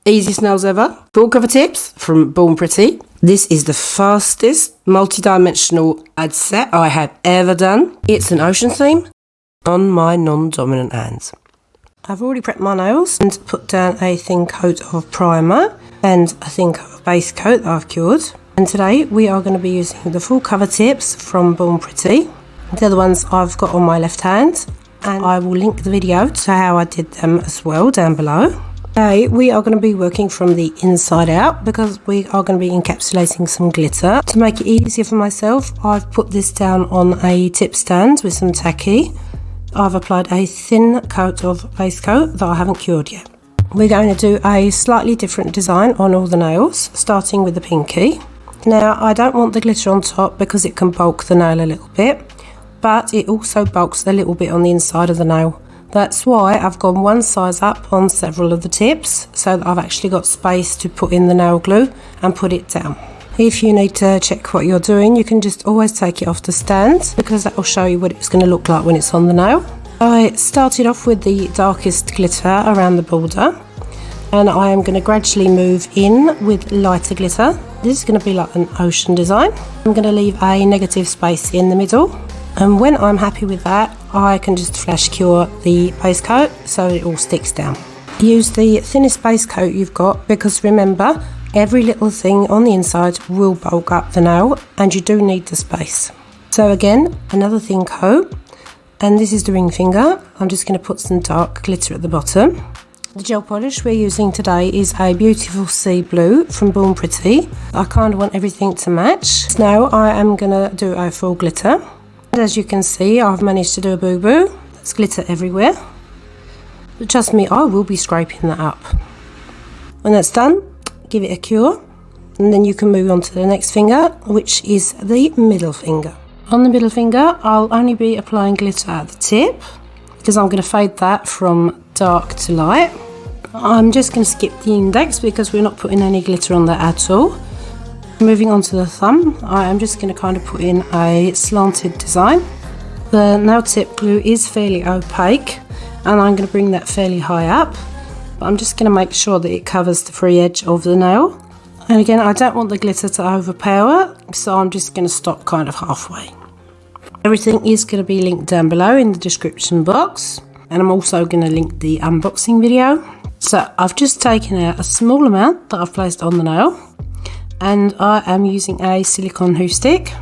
Easiest nails ever. Full cover tips from Born Pretty. This is the fastest multi-dimensional ad set I have ever done. It's an ocean theme on my non-dominant hands. I've already prepped my nails and put down a thin coat of primer and a thin base coat that I've cured. And today we are going to be using the full cover tips from Born Pretty. They're the ones I've got on my left hand, and I will link the video to how I did them as well down below. Today we are going to be working from the inside out because we are going to be encapsulating some glitter. To make it easier for myself, I've put this down on a tip stand with some tacky. I've applied a thin coat of base coat that I haven't cured yet. We're going to do a slightly different design on all the nails, starting with the pinky. Now, I don't want the glitter on top because it can bulk the nail a little bit, but it also bulks a little bit on the inside of the nail. That's why I've gone one size up on several of the tips, so that I've actually got space to put in the nail glue and put it down. If you need to check what you're doing, you can just always take it off the stand because that will show you what it's going to look like when it's on the nail. I started off with the darkest glitter around the border, and I am going to gradually move in with lighter glitter. This is going to be like an ocean design. I'm going to leave a negative space in the middle, and when I'm happy with that, I can just flash cure the base coat so it all sticks down. Use the thinnest base coat you've got because remember, every little thing on the inside will bulk up the nail and you do need the space. So again, another thin coat, and this is the ring finger. I'm just going to put some dark glitter at the bottom. The gel polish we're using today is a beautiful sea blue from Born Pretty. I kind of want everything to match. Now I am going to do a full glitter. And as you can see, I've managed to do a boo-boo. There's glitter everywhere. But trust me, I will be scraping that up. When that's done, give it a cure. And then you can move on to the next finger, which is the middle finger. On the middle finger, I'll only be applying glitter at the tip because I'm going to fade that from dark to light. I'm just going to skip the index because we're not putting any glitter on that at all. Moving on to the thumb, I am just going to kind of put in a slanted design. The nail tip glue is fairly opaque and I'm going to bring that fairly high up, but I'm just going to make sure that it covers the free edge of the nail. And again, I don't want the glitter to overpower, so I'm just going to stop kind of halfway. Everything is going to be linked down below in the description box, and I'm also going to link the unboxing video. So I've just taken out a small amount that I've placed on the nail, and I am using a silicone hoof stick.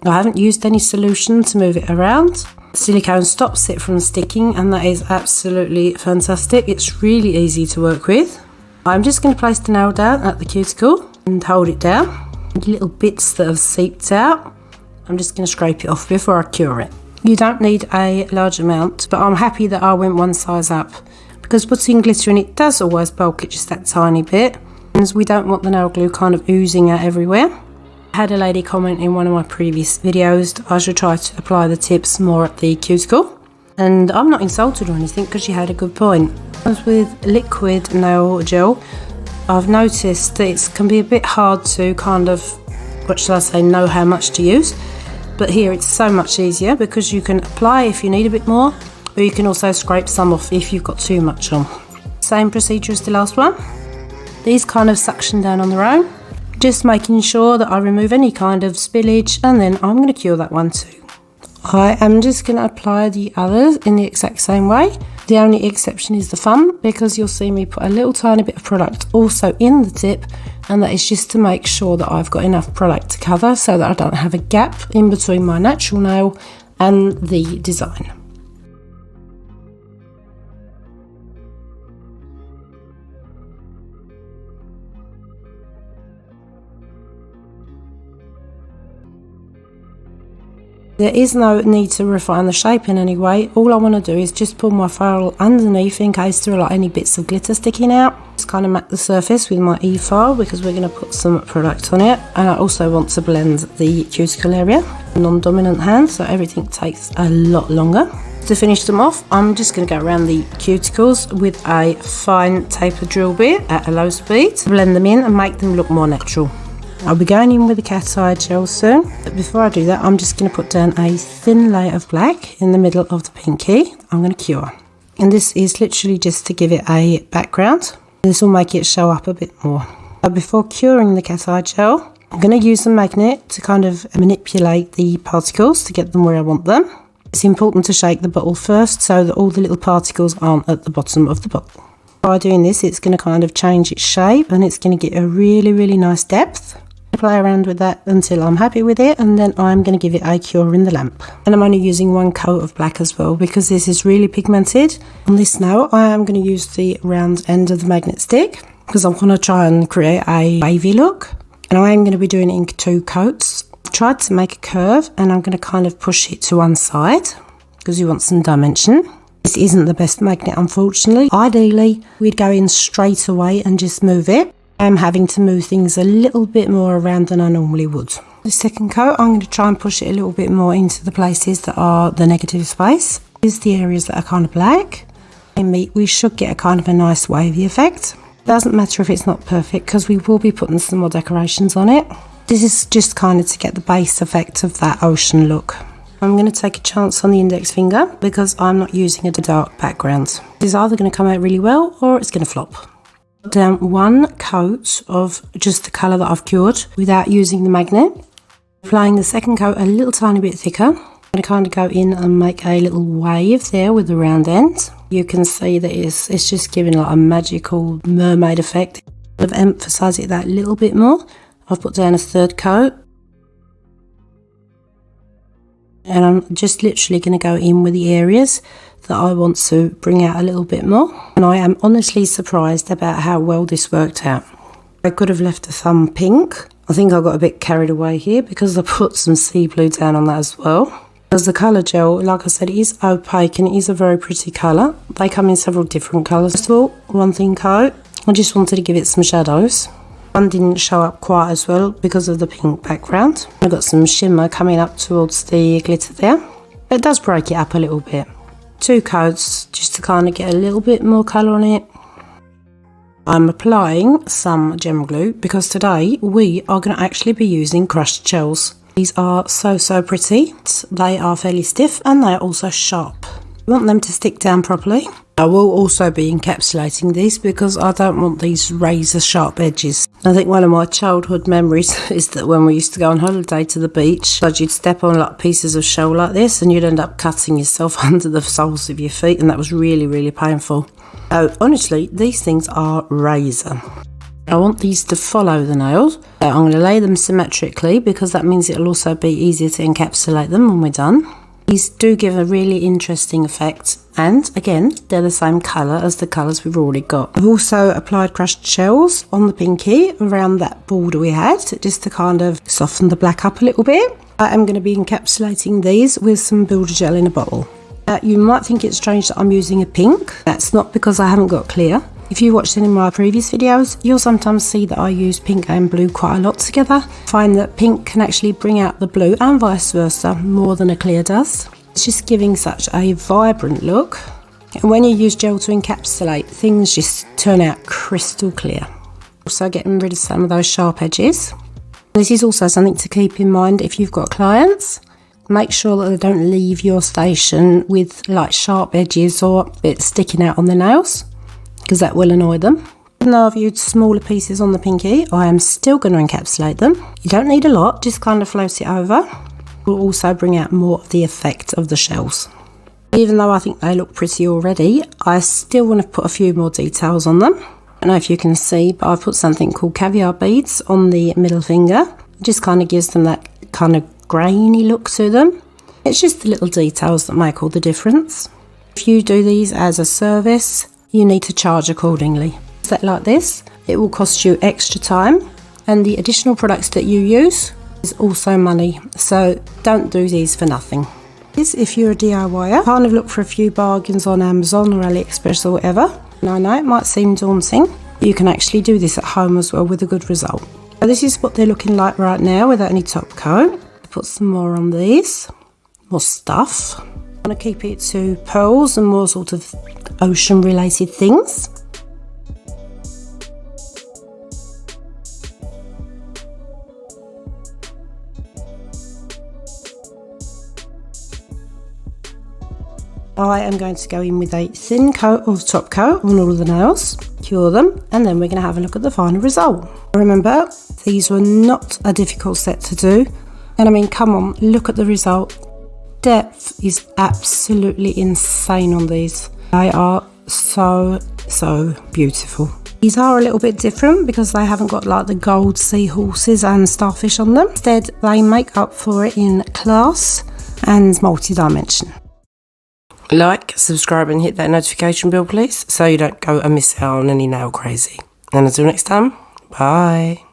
I haven't used any solution to move it around. Silicone stops it from sticking, and that is absolutely fantastic. It's really easy to work with. I'm just going to place the nail down at the cuticle and hold it down. The little bits that have seeped out, I'm just going to scrape it off before I cure it. You don't need a large amount, but I'm happy that I went one size up because putting glitter in it does always bulk it just that tiny bit. And we don't want the nail glue kind of oozing out everywhere. I had a lady comment in one of my previous videos that I should try to apply the tips more at the cuticle. And I'm not insulted or anything because she had a good point. As with liquid nail gel, I've noticed that it can be a bit hard to kind of, what shall I say, know how much to use. But here it's so much easier because you can apply if you need a bit more, or you can also scrape some off if you've got too much on. Same procedure as the last one. These kind of suction down on their own, just making sure that I remove any kind of spillage, and then I'm going to cure that one too. I am just going to apply the others in the exact same way. The only exception is the thumb because you'll see me put a little tiny bit of product also in the tip, and that is just to make sure that I've got enough product to cover so that I don't have a gap in between my natural nail and the design. There is no need to refine the shape in any way. All I want to do is just pull my file underneath in case there are like any bits of glitter sticking out. Just kind of mat the surface with my e-file because we're going to put some product on it, and I also want to blend the cuticle area. Non-dominant hand, so everything takes a lot longer. To finish them off, I'm just going to go around the cuticles with a fine taper drill bit at a low speed to blend them in and make them look more natural. I'll be going in with a cat's eye gel soon, but before I do that, I'm just going to put down a thin layer of black in the middle of the pinky. I'm going to cure, and this is literally just to give it a background. This will make it show up a bit more. But before curing the cat eye gel, I'm going to use a magnet to kind of manipulate the particles to get them where I want them. It's important to shake the bottle first so that all the little particles aren't at the bottom of the bottle. By doing this, it's going to kind of change its shape and it's going to get a really, really nice depth. Play around with that until I'm happy with it, and then I'm going to give it a cure in the lamp. And I'm only using one coat of black as well because this is really pigmented. On this nail, I am going to use the round end of the magnet stick because I'm going to try and create a wavy look. And I am going to be doing it in 2 coats. I've tried to make a curve and I'm going to kind of push it to one side because you want some dimension. This isn't the best magnet, unfortunately. Ideally, we'd go in straight away and just move it. I'm having to move things a little bit more around than I normally would. The second coat, I'm going to try and push it a little bit more into the places that are the negative space. Here's the areas that are kind of black. And we should get a kind of a nice wavy effect. Doesn't matter if it's not perfect because we will be putting some more decorations on it. This is just kind of to get the base effect of that ocean look. I'm going to take a chance on the index finger because I'm not using a dark background. It's either going to come out really well or it's going to flop. Down 1 coat of just the colour that I've cured without using the magnet. Applying the second coat a little tiny bit thicker. I'm going to kind of go in and make a little wave there with the round end. You can see that it's just giving like a magical mermaid effect. I've emphasised it that little bit more. I've put down a 3rd coat. And I'm just literally going to go in with the areas that I want to bring out a little bit more. And I am honestly surprised about how well this worked out. I could have left some pink. I think I got a bit carried away here because I put some sea blue down on that as well. Because the colour gel, like I said, it is opaque and it is a very pretty colour. They come in several different colours. First of all, 1 thin coat. I just wanted to give it some shadows. One didn't show up quite as well because of the pink background. I've got some shimmer coming up towards the glitter there. But it does break it up a little bit. 2 coats just to kind of get a little bit more colour on it. I'm applying some gem glue because today we are going to actually be using crushed shells. These are so pretty. They are fairly stiff and they are also sharp. We want them to stick down properly. I will also be encapsulating these because I don't want these razor sharp edges. I think one of my childhood memories is that when we used to go on holiday to the beach, so you'd step on like pieces of shell like this and you'd end up cutting yourself under the soles of your feet, and that was really painful. Oh, honestly, these things are razor. I want these to follow the nails. So I'm going to lay them symmetrically because that means it'll also be easier to encapsulate them when we're done. These do give a really interesting effect, and again they're the same colour as the colours we've already got. I've also applied crushed shells on the pinky around that border we had just to kind of soften the black up a little bit. I am going to be encapsulating these with some builder gel in a bottle. You might think it's strange that I'm using a pink. That's not because I haven't got clear. If you watched any of my previous videos, you'll sometimes see that I use pink and blue quite a lot together. I find that pink can actually bring out the blue and vice versa more than a clear does. It's just giving such a vibrant look. And when you use gel to encapsulate, things just turn out crystal clear. Also getting rid of some of those sharp edges. This is also something to keep in mind if you've got clients. Make sure that they don't leave your station with like sharp edges or bits sticking out on the nails, because that will annoy them. Even though I've used smaller pieces on the pinky, I am still going to encapsulate them. You don't need a lot, just kind of float it over. Will also bring out more of the effect of the shells. Even though I think they look pretty already, I still want to put a few more details on them. I don't know if you can see, but I've put something called caviar beads on the middle finger. It just kind of gives them that kind of grainy look to them. It's just the little details that make all the difference. If you do these as a service, you need to charge accordingly. Set like this, it will cost you extra time, and the additional products that you use is also money, so don't do these for nothing. If you're a DIYer, kind of look for a few bargains on Amazon or AliExpress or whatever. And I know it might seem daunting, but you can actually do this at home as well with a good result. So this is what they're looking like right now without any top coat. Put some more on these, more stuff. I want to keep it to pearls and more sort of ocean related things. I am going to go in with a thin coat of top coat on all of the nails, cure them, and then we're going to have a look at the final result. Remember, these were not a difficult set to do, and I mean, come on, look at the result. Depth is absolutely insane on these. They are so beautiful. These are a little bit different because they haven't got like the gold seahorses and starfish on them. Instead, they make up for it in class and multi-dimension. Like, subscribe and hit that notification bell please, so you don't go and miss out on any nail crazy. And until next time, bye.